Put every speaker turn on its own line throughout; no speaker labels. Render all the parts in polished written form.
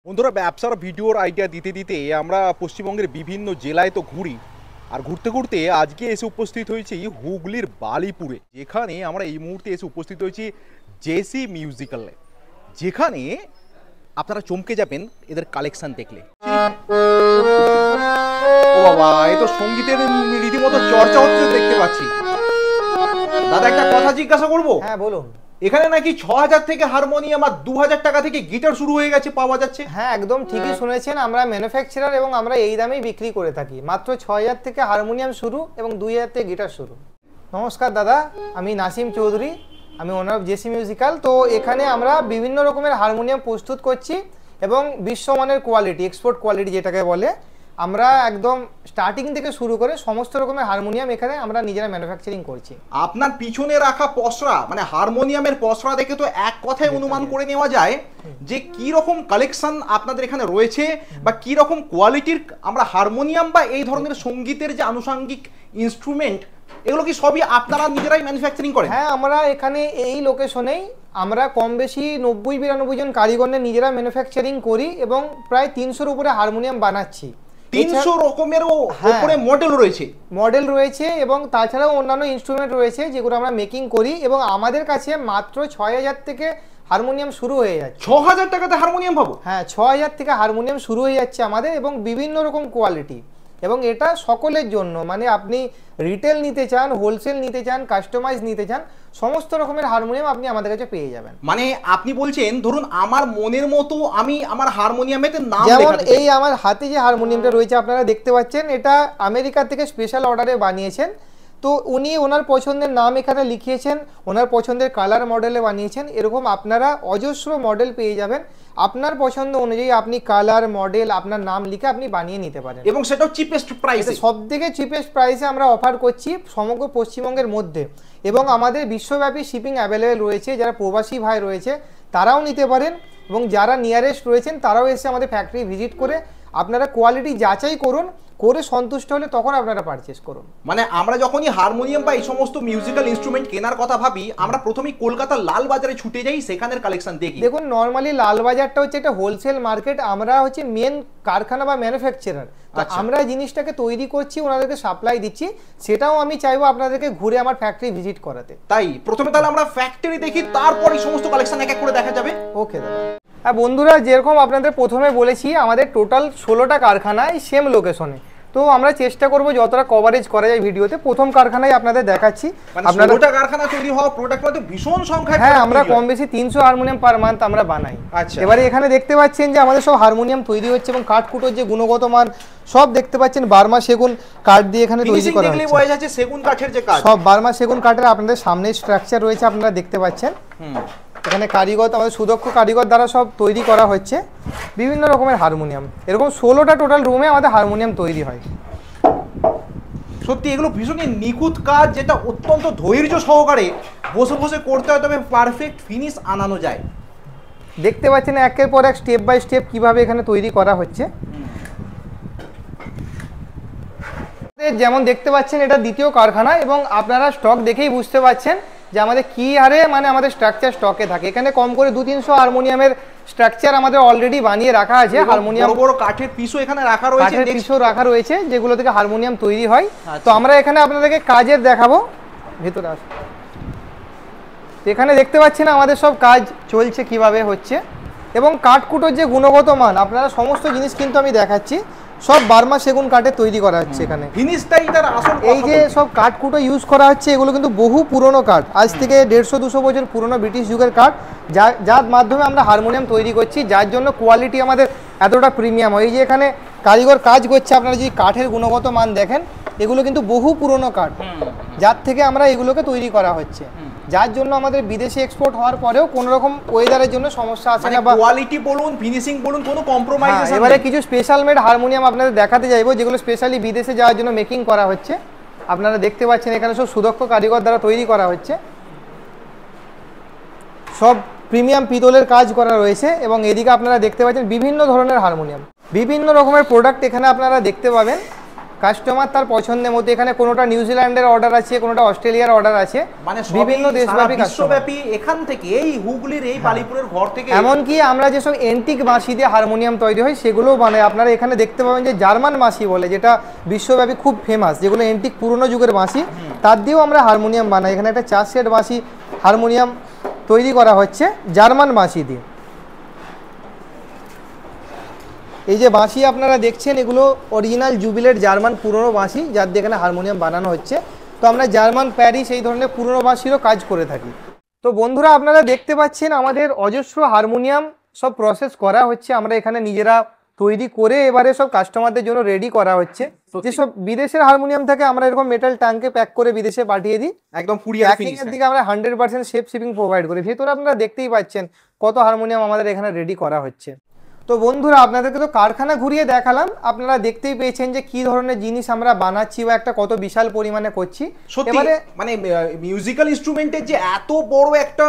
বন্ধুরা, ব্যবসার ভিডিওর আইডিয়া দিতে দিতে আমরা পশ্চিমবঙ্গের বিভিন্ন জেলায় তো ঘুরি, আর ঘুরতে ঘুরতে আজকে এসে উপস্থিত হয়েছি হুগলির বালিপুরে, যেখানে আমরা এই মুহূর্তে এসে উপস্থিত হয়েছি জেসি মিউজিক্যালে, যেখানে আপনারা চমকে যাবেন এদের কালেকশন দেখলে। ও বাবা, এ তো সঙ্গীতের রীতিমতো চর্চা হচ্ছে দেখতে পাচ্ছি। দাদা, একটা কথা জিজ্ঞাসা করবো?
হ্যাঁ বলুন।
এখানে নাকি ৬০০০ থেকে হারমোনিয়াম আর ২০০০ টাকা থেকে গিটার শুরু হয়ে গেছে, পাওয়া যাচ্ছে?
হ্যাঁ একদম ঠিকই শুনেছেন, আমরা ম্যানুফ্যাকচারার এবং আমরা এই দামেই বিক্রি করে থাকি। মাত্র ৬০০০ থেকে হারমোনিয়াম শুরু এবং ২০০০ থেকে গিটার শুরু। নমস্কার দাদা, আমি নাসিম চৌধুরী, আমি ওনার অফ জেসি মিউজিক্যাল। তো এখানে আমরা বিভিন্ন রকমের হারমোনিয়াম প্রস্তুত করছি এবং বিশ্বমানের কোয়ালিটি, এক্সপোর্ট কোয়ালিটি যেটাকে বলে, আমরা একদম স্টার্টিং থেকে শুরু করে সমস্ত রকমের হারমোনিয়াম এখানে আমরা নিজেরা ম্যানুফ্যাকচারিং করছি।
আপনার পিছনে রাখা পসরা, মানে হারমোনিয়ামের পসরা দেখে তো এক কথায় অনুমান করে নেওয়া যায় যে কি রকম কালেকশন আপনাদের এখানে রয়েছে বা কি রকম কোয়ালিটির আমরা হারমোনিয়াম বা এই ধরনের সঙ্গীতের যে আনুষঙ্গিক ইনস্ট্রুমেন্ট, এগুলো কি সবই আপনারা নিজেরাই ম্যানুফ্যাকচারিং করেন?
হ্যাঁ, আমরা এখানে এই লোকেশনেই আমরা কম বেশি ৯০-৯২ জন কারিগর নিজেরা ম্যানুফ্যাকচারিং করি এবং প্রায় ৩০০-র উপরে হারমোনিয়াম বানাচ্ছি।
৩০০ রকমেরও উপরে মডেল রয়েছে
এবং তাছাড়াও অন্যান্য ইনস্ট্রুমেন্ট রয়েছে যেগুলো আমরা মেকিং করি এবং আমাদের কাছে মাত্র ৬০০০ থেকে হারমোনিয়াম শুরু হয়ে যাচ্ছে।
৬০০০ টাকাতে হারমোনিয়াম পাবো?
হ্যাঁ, ৬০০০ থেকে হারমোনিয়াম শুরু হয়ে যাচ্ছে আমাদের, এবং বিভিন্ন রকম কোয়ালিটি, এবং এটা সকলের জন্য, মানে আপনি রিটেল নিতে চান, হোলসেল নিতে চান, কাস্টমাইজ নিতে চান, সমস্ত রকমের হারমোনিয়াম আপনি আমাদের কাছে পেয়ে যাবেন।
মানে আপনি বলছেন ধরুন আমার মনের মতো আমি আমার হারমোনিয়ামেতে নাম
যেমন এই আমার হাতে যে হারমোনিয়ামটা রয়েছে আপনারা দেখতে পাচ্ছেন, এটা আমেরিকা থেকে স্পেশাল অর্ডারে বানিয়েছেন। তো উনি ওনার পছন্দের নাম এখানে লিখিয়েছেন, ওনার পছন্দের কালার মডেলে বানিয়েছেন। এরকম আপনারা অজস্র মডেল পেয়ে যাবেন, আপনার পছন্দ অনুযায়ী আপনি কালার মডেল আপনার নাম লিখে আপনি বানিয়ে নিতে পারেন,
এবং সেটাও চিপেস্ট প্রাইসে।
সবথেকে চিপেস্ট প্রাইসে আমরা অফার করছি সমগ্র পশ্চিমবঙ্গের মধ্যে, এবং আমাদের বিশ্বব্যাপী শিপিং অ্যাভেলেবেল রয়েছে। যারা প্রবাসী ভাই রয়েছে তারাও নিতে পারেন, এবং যারা নিয়ারেস্ট রয়েছেন তারাও এসে আমাদের ফ্যাক্টরি ভিজিট করে আপনারা কোয়ালিটি যাচাই করুন, করে সন্তুষ্ট হলে তখন আপনারা পারচেজ করুন।
মানে আমরা যখনই হারমোনিয়াম বা এই সমস্ত মিউজিক্যাল ইনস্ট্রুমেন্ট কেনার কথা ভাবি, আমরা প্রথমেই কলকাতার লালবাজারে ছুটে যাই, সেখানের কালেকশন দেখি।
দেখুন, নর্মালি লালবাজারটা হচ্ছে একটা হোলসেল মার্কেট, আমরা হচ্ছে মেন কারখানা বা ম্যানুফ্যাকচারার। আমরা জিনিসটাকে তৈরি করছি, ওনাদেরকে সাপ্লাই দিচ্ছি, সেটাও আমি চাইবো আপনাদেরকে ঘুরে আমার ফ্যাক্টরি ভিজিট করাতে।
তাই প্রথমে তাহলে আমরা ফ্যাক্টরি দেখি, তারপরে সমস্ত কালেকশন এক এক করে দেখা যাবে।
ওকে দাদা। হ্যাঁ বন্ধুরা, যেরকম আপনাদের প্রথমে বলেছি, আমাদের টোটাল 16টা কারখানায় সেম লোকেশনে। তো আমরা চেষ্টা করব যতটা কভারেজ করা যায় ভিডিওতে। প্রথম কারখানায় আপনাদের দেখাচ্ছি।
আপনাদের 16টা কারখানা তৈরি হওয়া প্রোডাক্ট মধ্যে ভীষণ সংখ্যায়।
হ্যাঁ, আমরা কম বেশি 300 হারমোনিয়াম পার মান্থ আমরা বানাই।
আচ্ছা,
এবারে এখানে দেখতে পাচ্ছেন যে আমাদের সব হারমোনিয়াম তৈরি হচ্ছে, এবং কাঠকুটোর যে গুণগত মান সব দেখতে পাচ্ছেন বার্মা সেগুন কাঠ দিয়ে এখানে তৈরি করা হচ্ছে।
বোঝা যাচ্ছে সেগুন কাঠের যে কাজ,
সব বার্মা সেগুন কাঠের আপনাদের সামনে স্ট্রাকচার রয়েছে, আপনারা দেখতে পাচ্ছেন। এখানে কারিগর, আমাদের সুদক্ষ কারিগর দ্বারা সব তৈরি করা হচ্ছে বিভিন্ন রকমের হারমোনিয়াম। এরকম 16টা টোটাল রুমে আমাদের হারমোনিয়াম তৈরি হয়।
সত্যি এগুলো ভীষণই নিখুঁত কাজ, যেটা অত্যন্ত ধৈর্য সহকারে বসে বসে করতে হয়, তবে পারফেক্ট ফিনিশ আনানো যায়।
দেখতে পাচ্ছেন একের পর এক স্টেপ বাই স্টেপ কিভাবে এখানে তৈরি করা হচ্ছে। যেমন দেখতে পাচ্ছেন এটা দ্বিতীয় কারখানা, এবং আপনারা স্টক দেখেই বুঝতে পাচ্ছেন যে আমাদের কি হারে মানে আমাদের স্ট্রাকচার স্টকে থাকে। এখানে কম করে 200-300 হারমোনিয়ামের স্ট্রাকচার আমাদের অলরেডি বানিয়ে রাখা আছে। হারমোনিয়াম
বড় কাঠের পিসও এখানে রাখা রয়েছে,
কাঠের পিসও রাখা রয়েছে, যেগুলো থেকে হারমোনিয়াম তৈরি হয়। তো আমরা এখানে আপনাদেরকে কাজের দেখাবো, ভিতরে আসুন। এখানে দেখতে পাচ্ছেন আমাদের সব কাজ চলছে কিভাবে হচ্ছে, এবং কাঠকুটোর যে গুণগত মান আপনারা সমস্ত জিনিস কিন্তু আমি দেখাচ্ছি, সব বার্মা সেগুন কাঠে তৈরি করা হচ্ছে। এখানে
ফিনিশটাই তার আসল।
এই যে সব কাঠকুটো ইউজ করা হচ্ছে, এগুলো কিন্তু বহু পুরনো কাঠ, আজ থেকে 150-200 বছর পুরনো ব্রিটিশ যুগের কাঠ, যার মাধ্যমে আমরা হারমোনিয়াম তৈরি করছি, যার জন্য কোয়ালিটি আমাদের এতটা প্রিমিয়াম হয়। এই যে এখানে কারিগর কাজ করছে, আপনারা যদি কাঠের গুণগত মান দেখেন, এগুলো কিন্তু বহু পুরনো কাঠ, যার থেকে আমরা এগুলোকে তৈরি করা হচ্ছে, যার জন্য আমাদের বিদেশে এক্সপোর্ট হওয়ার পরেও কোনো রকম ওয়েদারের জন্য সমস্যা আসে না, বা
কোয়ালিটি বলুন, ফিনিশিং বলুন, কোনো কম্প্রোমাইজ নেই।
এবারে কিছু স্পেশাল মেড হারমোনিয়াম আপনাদের দেখাতে যাইবো, যেগুলো স্পেশালি বিদেশে যাওয়ার জন্য মেকিং করা হচ্ছে। আপনারা দেখতে পাচ্ছেন এখানে সব সুদক্ষ কারিগর দ্বারা তৈরি করা হচ্ছে, সব প্রিমিয়াম পিতলের কাজ করা রয়েছে। এবং এদিকে আপনারা দেখতে পাচ্ছেন বিভিন্ন ধরনের হারমোনিয়াম, বিভিন্ন রকমের প্রোডাক্ট এখানে আপনারা দেখতে পাবেন। কাস্টমার তার পছন্দের মতো, এখানে কোনোটা নিউজিল্যান্ডের অর্ডার আছে, কোনোটা অস্ট্রেলিয়ার অর্ডার আছে,
মানে
বিভিন্ন দেশব্যাপী
বিশ্বব্যাপী এখান থেকে এই হুগলির এই বালিপুরের ঘর থেকে।
এমনকি আমরা যেসব এন্টিক বাঁশি দিয়ে হারমোনিয়াম তৈরি হয় সেগুলো মানে আপনারা এখানে দেখতে পাবেন যে জার্মান বাঁশি বলে, যেটা বিশ্বব্যাপী খুব ফেমাস, যেগুলো এন্টিক পুরনো যুগের বাঁশি, তার দিয়েও আমরা হারমোনিয়াম বানাই। এখানে একটা 4 সেট বাঁশি হারমোনিয়াম তৈরি করা হচ্ছে জার্মান বাঁশি দিয়ে। এই যে বাঁশি আপনারা দেখছেন এগুলো অরিজিনাল জুবিলেট জার্মান পুরনো বাঁশি, যার দিয়ে এখানে হারমোনিয়াম বানানো হচ্ছে। তো আমরা জার্মান, প্যারিস এই ধরনের পুরনো বাঁশিরও কাজ করে থাকি। তো বন্ধুরা আপনারা দেখতে পাচ্ছেন আমাদের অজস্র হারমোনিয়াম সব প্রসেস করা হচ্ছে, আমরা এখানে নিজেরা তৈরি করে এবারে সব কাস্টমারদের জন্য রেডি করা হচ্ছে। যেসব বিদেশের হারমোনিয়াম থাকে আমরা এরকম মেটাল ট্যাঙ্কে প্যাক করে বিদেশে পাঠিয়ে দিই, একদম প্যাকিং এর দিকে আমরা 100% সেফ শিপিং প্রোভাইড করি। ভেতরে আপনারা দেখতেই পাচ্ছেন কত হারমোনিয়াম আমাদের এখানে রেডি করা হচ্ছে। তো বন্ধুরা আপনাদেরকে তো কারখানা ঘুরিয়ে দেখালাম, আপনারা দেখতেই পেয়েছেন যে কি ধরনের জিনিস আমরা বানাচ্ছি বা একটা কত বিশাল পরিমাণে করছি।
এবারে মানে মিউজিক্যাল ইনস্ট্রুমেন্টের যে এত বড় একটা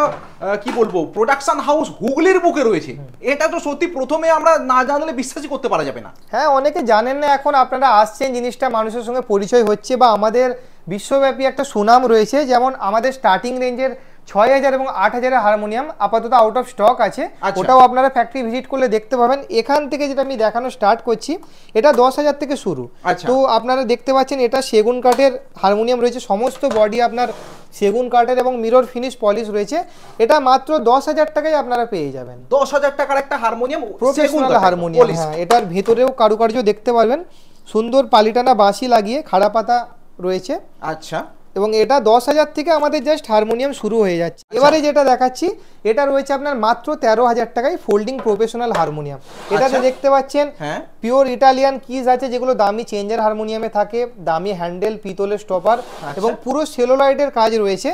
কি বলবো প্রোডাকশন হাউস হুগলির বুকে রয়েছে, এটা তো সত্যি প্রথমে আমরা না জানলে বিশ্বাসই করতে পারা যাবে না।
হ্যাঁ, অনেকে জানেন না, এখন আপনারা আসছেন, জিনিসটা মানুষের সঙ্গে পরিচয় হচ্ছে, বা আমাদের বিশ্বব্যাপী একটা সুনাম রয়েছে। যেমন আমাদের স্টার্টিং রেঞ্জের 6000 এবং 8000 হারমোনিয়াম আপাতত আউট অফ স্টক আছে, ওটাও আপনারা ফ্যাক্টরি ভিজিট করলে দেখতে পাবেন। এখান থেকে যেটা আমি দেখানো স্টার্ট করছি, এটা 10,000 থেকে শুরু। তো আপনারা দেখতে পাচ্ছেন এটা সেগুন কাঠের হারমোনিয়াম রয়েছে, সমস্ত বডি আপনার সেগুন কাঠের এবং মিরর ফিনিশ পলিশ রয়েছে। এটা মাত্র 10,000 টাকায় আপনারা পেয়ে যাবেন।
10,000 টাকার একটা হারমোনিয়াম,
প্রফেশনাল হারমোনিয়াম। হ্যাঁ, এটার ভেতরেও কারুকার্য দেখতে পারবেন, সুন্দর পালিটানা বাঁশি লাগিয়ে খাড়া পাতা রয়েছে।
আচ্ছা,
এবং এটা 10,000 থেকে আমাদের জাস্ট হারমোনিয়াম শুরু হয়ে যাচ্ছে। এবারে যেটা দেখাচ্ছি এটা রয়েছে আপনার মাত্র 13,000 টাকায় ফোল্ডিং প্রফেশনাল হারমোনিয়াম। এটাতে দেখতে পাচ্ছেন পিওর ইটালিয়ান কিজ আছে, যেগুলো দামি চেঞ্জার হারমোনিয়ামে থাকে, দামি হ্যান্ডেল, পিতলের স্টপার এবং পুরো সেলোলাইটের কাজ রয়েছে।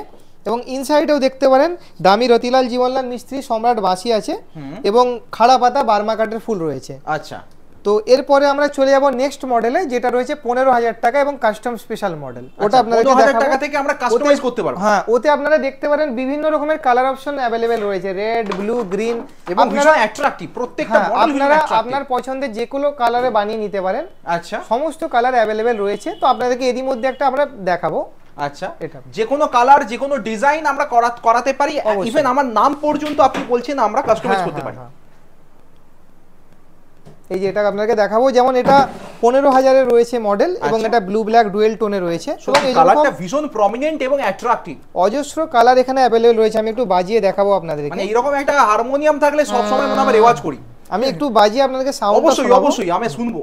এবং ইনসাইডেও দেখতে পারেন দামি রতিলাল জীবনলাল মিস্ত্রি সম্রাট বাঁশি আছে এবং খাড়া পাতা বার্মা কাঠের ফুল রয়েছে।
আচ্ছা,
তো এরপরে আমরা চলে যাব নেক্সট মডেলে, যেটা রয়েছে 15,000 টাকা এবং কাস্টম স্পেশাল মডেল। ওটা আপনাদেরকে
15,000 টাকা থেকে আমরা কাস্টমাইজ করতে পারবো।
হ্যাঁ, ওতে আপনারা দেখতে পারেন বিভিন্ন রকমের কালার অপশন अवेलेबल রয়েছে, রেড, ব্লু, গ্রিন,
এবং ভীষণ অ্যাট্রাক্টিভ প্রত্যেকটা মডেল।
আপনারা আপনার পছন্দের যে কোনো কালারে বানিয়ে নিতে পারেন।
আচ্ছা,
সমস্ত কালার अवेलेबल রয়েছে। তো আপনাদেরকে এরই মধ্যে একটা আমরা দেখাবো।
আচ্ছা, এটা যে কোনো কালার, যে কোনো ডিজাইন আমরা করাতে পারি, ইভেন আমার নাম পর্যন্ত আপনি বলছেন আমরা কাস্টমাইজ করতে পারি।
এই যে এটা আপনাকে দেখাবো, যেমন এটা 15,000 এর রয়েছে মডেল এবং এটা ব্লু ব্ল্যাক ডুয়েল টোনে রয়েছে।
এবং কালারটা ভীষণ প্রমিনেন্ট এবং অ্যাট্রাক্টিভ,
অজস্র কালার এখানে अवेलेबल রয়েছে। আমি একটু বাজিয়ে দেখাবো আপনাদেরকে।
মানে এরকম একটা হারমোনিয়াম থাকলে সব সময় মনে আমরা রেওয়াজ করি।
আমি একটু বাজিয়ে আপনাদেরকে সাউন্ড
অবশ্যই আমি শুনবো।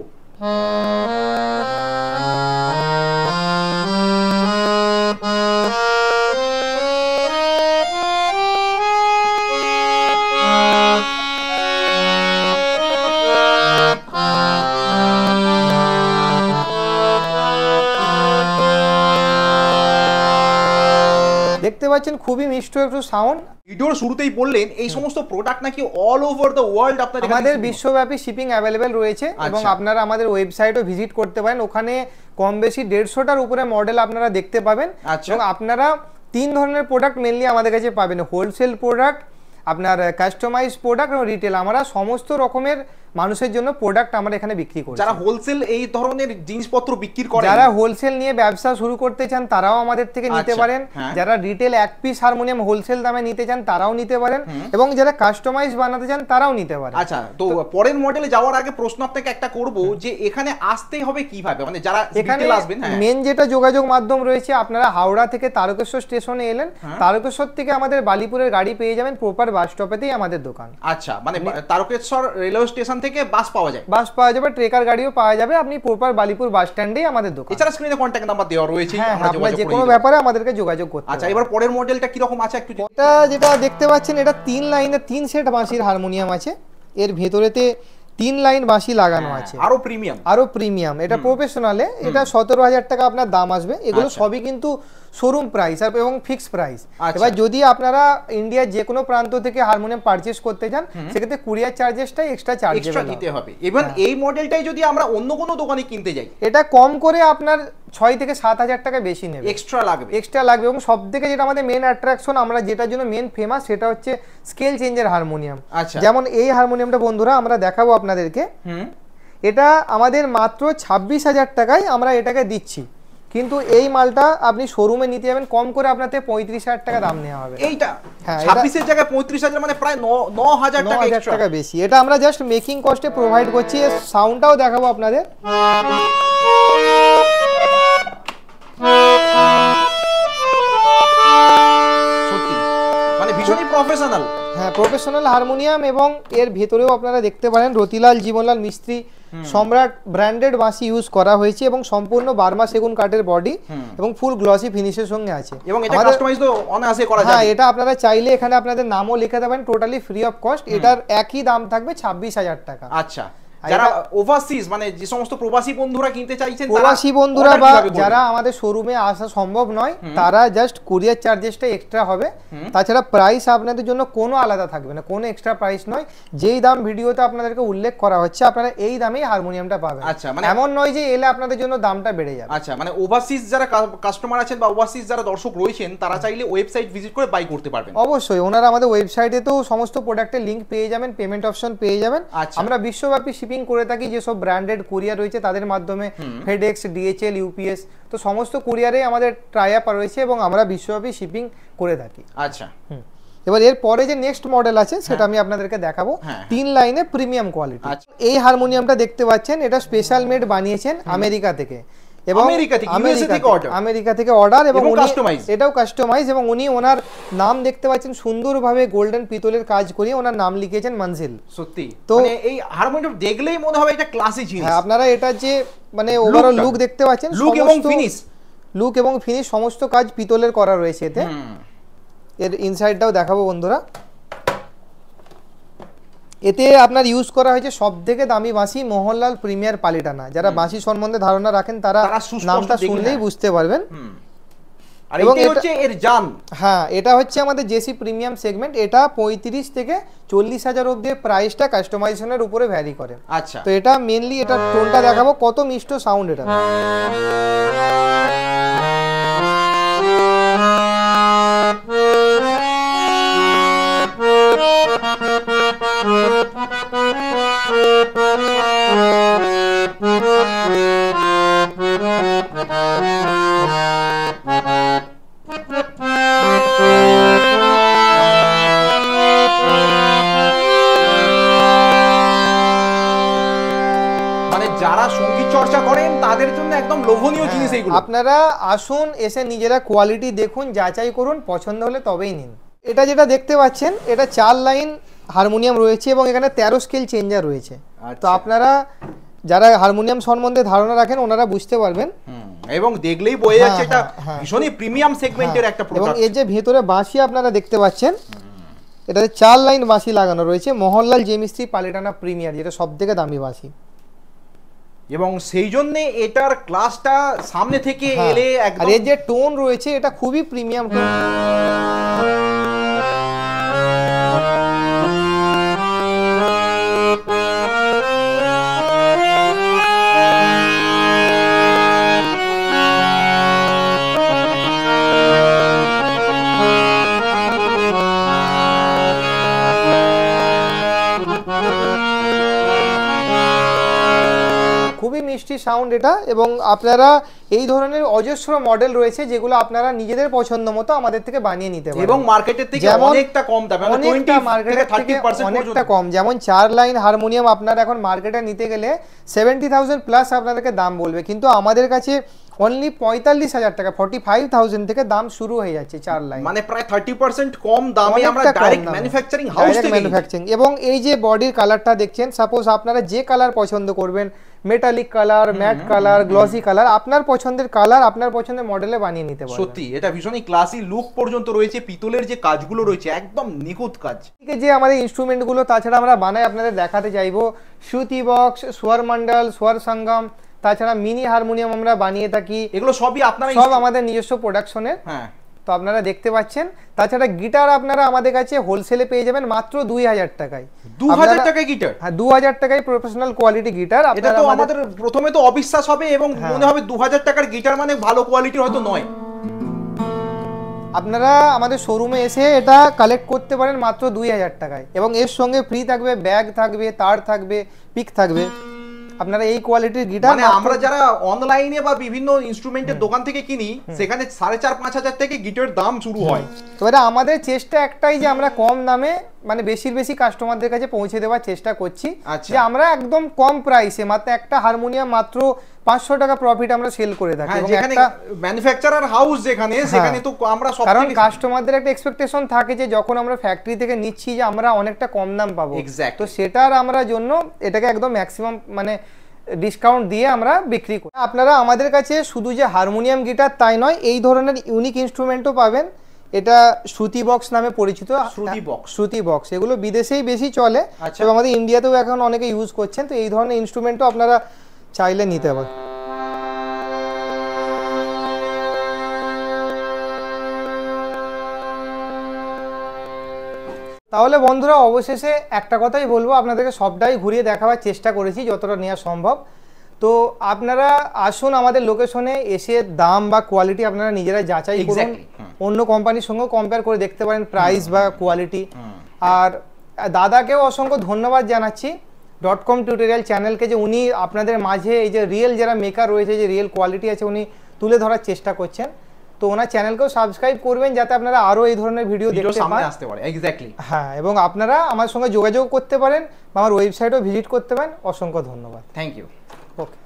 দেখতে পাচ্ছেন খুবই মিষ্টি একটু সাউন্ড।
ভিডিওর শুরুতেই বললেন এই সমস্ত প্রোডাক্ট নাকি অল ওভার দ্য ওয়ার্ল্ড আপনাদের
আমাদের বিশ্বব্যাপী শিপিং अवेलेबल রয়েছে এবং আপনারা আমাদের ওয়েবসাইটও ভিজিট করতে পারেন। ওখানে কম বেশি 150টার উপরে মডেল আপনারা দেখতে পাবেন। এবং আপনারা 3 ধরনের প্রোডাক্ট মেইনলি আমাদের কাছে পাবেন, হোলসেল প্রোডাক্ট, আপনার কাস্টমাইজ প্রোডাক্ট এবং রিটেল। আমরা সমস্ত রকমের মানুষের জন্য প্রোডাক্ট আমরা এখানে বিক্রি করি।
যারা হোলসেল এই ধরনের জিনিসপত্র বিক্রি করে,
যারা হোলসেল নিয়ে ব্যবসা শুরু করতে চান তারাও আমাদের থেকে নিতে পারেন। যারা রিটেল এক পিস হারমোনিয়াম হোলসেল দামে নিতে চান তারাও নিতে পারেন, এবং যারা কাস্টমাইজ বানাতে চান তারাও নিতে পারেন।
আচ্ছা, তো পরের মডেলে যাওয়ার আগে প্রশ্ন আপনাকে একটা করব, যে এখানে আসতে হবে কিভাবে, মানে যারা এখানে আসবেন
মেন যেটা যোগাযোগ মাধ্যম রয়েছে, আপনারা হাওড়া থেকে তারকেশ্বর স্টেশনে এলেন, তারকেশ্বর থেকে আমাদের বালিপুরের গাড়ি পেয়ে যাবেন, প্রপার বাস স্টপেতেই আমাদের দোকান।
আচ্ছা, মানে তারকেশ্বর রেলওয়ে স্টেশন থেকে বাস পাওয়া যায়,
ট্রেকার গাড়িও পাওয়া যাবে, আপনি প্রপার বালিপুর বাস স্ট্যান্ডেই আমাদের দোকান।
এছাড়া স্ক্রিনে কন্টাক্ট নাম্বার দেওয়া রয়েছে,
আপনারা যে কোনো ব্যাপারে আমাদেরকে যোগাযোগ করতে।
আচ্ছা, এবার পরের মডেলটা কি রকম আছে একটু।
এটা যেটা দেখতে পাচ্ছেন এটা 3 লাইনের 3 সেট বাঁশির হারমোনিয়াম আছে, এর ভেতরেতে 3 লাইন বাঁশি লাগানো আছে, আরো প্রিমিয়াম। এটা প্রফেশনালে এটা 17,000 টাকা আপনার দাম আসবে। এগুলো সবই কিন্তু শোরুম প্রাইস এবং ফিক্স প্রাইস। এবার যদি আপনারা ইন্ডিয়ার যে কোনো প্রান্ত থেকে হারমোনিয়াম পারচেজ করতে চান, সেক্ষেত্রে কুরিয়ার চার্জেসটাই এক্সট্রা চার্জ
দিতে হবে। এবং এই মডেলটাই যদি আমরা অন্য কোনো দোকানে কিনতে যাই,
এটা কম করে আপনার 6 থেকে 7,000 টাকা বেশি নেবে, এক্সট্রা লাগবে। এবং সবথেকে যেটা আমাদের মেন অ্যাট্রাকশন, আমরা যেটার জন্য মেন ফেমাস, সেটা হচ্ছে স্কেল চেঞ্জের হারমোনিয়াম। যেমন এই হারমোনিয়ামটা বন্ধুরা আমরা দেখাবো আপনাদেরকে। এটা আমাদের মাত্র 26,000 টাকায় আমরা এটাকে দিচ্ছি, কিন্তু এই মালটা আপনি শোরুমে নিতে যাবেন কম করে আপনাতে 35,000 টাকা দাম নেওয়া হবে।
এইটা
হ্যাঁ,
26 এর জায়গায় 35,000 মানে প্রায় 9,000 টাকা
9,000
এক্সট্রা।
টাকা বেশি। এটা আমরা জাস্ট মেকিং কস্টে প্রোভাইড করছি। এর সাউন্ডটাও দেখাবো আপনাদের।
সত্যি মানে ভীষণই প্রফেশনাল।
হ্যাঁ, প্রফেশনাল হারমোনিয়াম, এবং এর ভেতরেও আপনারা দেখতে পারেন রতিলাল জীবনলাল মিস্ত্রি সম্রাট ব্র্যান্ডেড বাঁশি ইউজ করা হয়েছে এবং সম্পূর্ণ বার্মা সেগুন কাঠের বডি এবং ফুল গ্লসি ফিনিশের সঙ্গে আছে।
এবং এটা কাস্টমাইজ তো অনায়াসে করা যায়।
হ্যাঁ, এটা আপনারা চাইলে এখানে আপনাদের নামও লিখে দেবেন, টোটালি ফ্রি অফ কস্ট। এটার একই দাম থাকবে 26,000 টাকা।
আচ্ছা, যারা ওভারসিজ মানে যে সমস্ত প্রবাসী বন্ধুরা কিনতে চাইছেন,
প্রবাসী বন্ধুরা বা যারা আমাদের শোরুমে আসা সম্ভব নয়, তারা জাস্ট কুরিয়ার চার্জেসটা এক্সট্রা হবে। তাছাড়া প্রাইস আপনাদের জন্য কোনো আলাদা থাকবে না, কোনো এক্সট্রা প্রাইস নয়। যেই দাম ভিডিওতে আপনাদেরকে উল্লেখ করা হচ্ছে, আপনারা এই দামেই হারমোনিয়ামটা পাবেন।
আচ্ছা, মানে
এমন নয় যে এলে আপনাদের জন্য দামটা বেড়ে যাবে।
আচ্ছা, মানে ওভারসিজ যারা কাস্টমার আছেন বা ওভারসিজ যারা দর্শক রয়েছেন, তারা চাইলে ওয়েবসাইট ভিজিট করে বাই করতে পারবেন।
অবশ্যই, ওনারা আমাদের ওয়েবসাইটে তো সমস্ত প্রোডাক্টের লিংক পেয়ে যাবেন, পেমেন্ট অপশন পেয়ে যাবেন। আমরা বিশ্বব্যাপী শিপিং করে থাকি, যেসব ব্র্যান্ডেড কুরিয়ার রয়েছে তাদের মাধ্যমে, ফেডেক্স, ডিএচএল, ইউপিএস, তো সমস্ত কুরিয়ারে আমাদের ট্রাই আপ রয়েছে এবং আমরা বিশ্বব্যাপী শিপিং করে থাকি।
আচ্ছা,
এবার এর পরে যে নেক্সট মডেল আছে সেটা আমি আপনাদেরকে দেখাবো। 3 লাইনে প্রিমিয়াম কোয়ালিটি। এই হারমোনিয়ামটা দেখতে পাচ্ছেন, এটা স্পেশাল মেড বানিয়েছেন আমেরিকা থেকে, এবং আমেরিকা থেকে অর্ডার, এবং এটাও কাস্টমাইজ, এবং উনি ওনার নাম দেখতে পাচ্ছেন সুন্দরভাবে গোল্ডেন পিতলের কাজ করিয়ে ওনার নাম লিখেছেন মঞ্জিল।
সত্যি, তো এই হারমোনিয়াম দেখলেই মনে হবে এটা ক্লাসিক জিনিস।
হ্যাঁ, আপনারা এটা যে মানে ওভারঅল লুক দেখতে পাচ্ছেন,
লুক এবং ফিনিশ
সমস্ত কাজ পিতলের করা রয়েছে এতে। এর ইনসাইডটাও দেখাবো বন্ধুরা। এতে আপনার ইউজ করা হয়েছে সবথেকে দামি বাঁশি মোহনলাল প্রিমিয়ার পালিটানা। যারা বাঁশি সম্বন্ধে ধারণা রাখেন তারা নামটা শুনলেই বুঝতে পারবেন।
আর এটা হচ্ছে এর জান।
হ্যাঁ, এটা হচ্ছে আমাদের জেসি প্রিমিয়াম সেগমেন্ট। এটা 35 থেকে 40,000 অবধি প্রাইসটা কাস্টমাইজেশনের উপরে ভ্যারি করে।
আচ্ছা,
তো এটা মেইনলি এটা টোনটা দেখাবো, কত মিষ্ট সাউন্ড এটা।
যারা সঙ্গীত চর্চা করেন তাদের জন্য একদম লোভনীয় জিনিস এইগুলো।
আপনারা আসুন, এসে নিজেরা কোয়ালিটি দেখুন, যাচাই করুন, পছন্দ হলে তবেই নিন। এটা যেটা দেখতে পাচ্ছেন, এটা 4 লাইন হারমোনিয়াম রয়েছে এবং এখানে 13 স্কেল চেঞ্জার রয়েছে। তো আপনারা যারা হারমোনিয়াম সম্বন্ধে ধারণা রাখেন ওনারা বুঝতে পারবেন,
এবং দেখলেই বোঝা যাচ্ছে এটা ভীষণই প্রিমিয়াম সেগমেন্টের একটা প্রোডাক্ট।
এবং এই যে ভেতরে বাঁশি আপনারা দেখতে পাচ্ছেন, এটাতে 4 লাইন বাঁশি লাগানো রয়েছে মোহনলাল জেমিস্ট্রি পালিটানা প্রিমিয়ার, যেটা সবথেকে দামি বাঁশি।
এবং সেই জন্য এটার ক্লাসটা সামনে থেকে এলে একদম,
আর এই যে টোন রয়েছে এটা খুবই প্রিমিয়াম টোন। খুবই মিষ্টি সাউন্ড এটা। এবং আপনারা এই ধরনের অজস্র মডেল রয়েছে যেগুলো আপনারা নিজেদের পছন্দ মতো আমাদের থেকে বানিয়ে নিতে পারেন,
এবং মার্কেটের থেকে অনেকটা কম দামে, মানে 20 থেকে 30%
অনেকটা কম। যেমন 4 লাইন হারমোনিয়াম আপনারা এখন মার্কেটে নিতে গেলে 70,000 প্লাস আপনাদেরকে দাম বলবে, কিন্তু আমাদের কাছে অনলি 45,000 টাকা 45,000 থেকে দাম শুরু হয়ে যাচ্ছে 4 লাইন,
মানে প্রায় 30% কম দামে আমরা ডাইরেক্ট ম্যানুফ্যাকচারিং হাউস থেকে
ম্যানুফ্যাকচারিং। এবং এই যে বডির কালারটা দেখছেন, সাপোজ আপনারা যে কালার পছন্দ করবেন, metallic colour, matte colour, glossy colour, আপনার পছন্দের কালার আপনার পছন্দের মডেলে বানিয়ে নিতে পারবেন।
সত্যি এটা ভীষণই ক্লাসি লুক পর্যন্ত রয়েছে, পিতলের যে কাজগুলো রয়েছে একদম নিখুঁত কাজ।
যে আমাদের ইনস্ট্রুমেন্টগুলো তাছাড়া আমরা বানাই আপনাদের দেখাতে চাইবো, শ্রুতি বক্স, স্বর মন্ডল, স্বর সঙ্গম, তাছাড়া মিনি হারমোনিয়াম আমরা বানিয়ে থাকি।
এগুলো সবই আপনারা
সব আমাদের নিজস্ব প্রোডাকশনের। হ্যাঁ, তো আপনারা দেখতে পাচ্ছেন। তাছাড়া গিটার আপনারা আমাদের কাছে হোলসেলে পেয়ে যাবেন মাত্র 2,000 টাকায়।
2,000 টাকায় গিটার?
হ্যাঁ, 2,000 টাকায় প্রফেশনাল কোয়ালিটি গিটার।
এটা তো আমাদের প্রথমে তো অবিশ্বাস হবে এবং মনে হবে 2,000 টাকার গিটার মানে ভালো কোয়ালিটির হয়তো নয়।
আপনারা আমাদের শোরুমে এসে এটা কালেক্ট করতে পারেন মাত্র 2,000 টাকায়, এবং এর সঙ্গে ফ্রি থাকবে ব্যাগ থাকবে, তার থাকবে, পিক থাকবে। আপনারা এই কোয়ালিটির গিটার
মানে আমরা যারা অনলাইনে বা বিভিন্ন ইনস্ট্রুমেন্টের দোকান থেকে কিনি সেখানে 4,500-5,000 থেকে গিটারের দাম শুরু হয়।
তো এটা আমাদের চেষ্টা একটাই যে আমরা কম দামে মানে বেশি কাস্টমারদের কাছে পৌঁছে দেওয়ার চেষ্টা করছি, যে আমরা একদম কম প্রাইসে মাত্র একটা হারমোনিয়াম মাত্র 500 টাকা প্রফিট আমরা সেল করে থাকি। এবং
যেখানে
একটা
ম্যানুফ্যাকচারার হাউস যেখানে সেখানে তো আমরা সব,
কারণ কাস্টমারদের একটা এক্সপেকটেশন থাকে যে যখন আমরা ফ্যাক্টরি থেকে নিচ্ছি যে আমরা অনেকটা কম দাম পাবো, তো সেটার আমরা জন্য এটাকে একদম ম্যাক্সিমাম মানে ডিসকাউন্ট দিয়ে আমরা বিক্রি করি। আপনারা আমাদের কাছে শুধু যে হারমোনিয়াম গিটার তাই নয়, এই ধরনের ইউনিক ইনস্ট্রুমেন্টও পাবেন। এটা শ্রুতি বক্স নামে পরিচিত, শ্রুতি বক্স এগুলো বিদেশেই বেশি চলে এবং আমাদের ইন্ডিয়াতেও এখন অনেকে ইউজ করছেন। তো এই ধরনের ইনস্ট্রুমেন্টও আপনারা চাইলে নিতে পারেন। তাহলে বন্ধুরা অবশেষে একটা কথাই বলবো, আপনাদেরকে সবটাই ঘুরিয়ে দেখাবার চেষ্টা করেছি যতটা নেওয়া সম্ভব। তো আপনারা আসুন আমাদের লোকেশনে, এসে দাম বা কোয়ালিটি আপনারা নিজেরা যাচাই করুন, অন্য কোম্পানির সঙ্গেও কম্পেয়ার করে দেখতে পারেন প্রাইস বা কোয়ালিটি। আর দাদাকেও অসংখ্য ধন্যবাদ জানাচ্ছি .com টিউটোরিয়াল চ্যানেলকে, যে উনি আপনাদের মাঝে এই যে রিয়েল যারা মেকার রয়েছে, যে রিয়েল কোয়ালিটি আছে উনি তুলে ধরার চেষ্টা করছেন। তো ওনার চ্যানেলকেও সাবস্ক্রাইব করবেন যাতে আপনারা আরো এই ধরনের ভিডিও দেখতে পান। হ্যাঁ, এবং আপনারা আমার সঙ্গে যোগাযোগ করতে পারেন বা আমার ওয়েবসাইটও ভিজিট করতে পারেন। অসংখ্য ধন্যবাদ।
Thank you.
ওকে।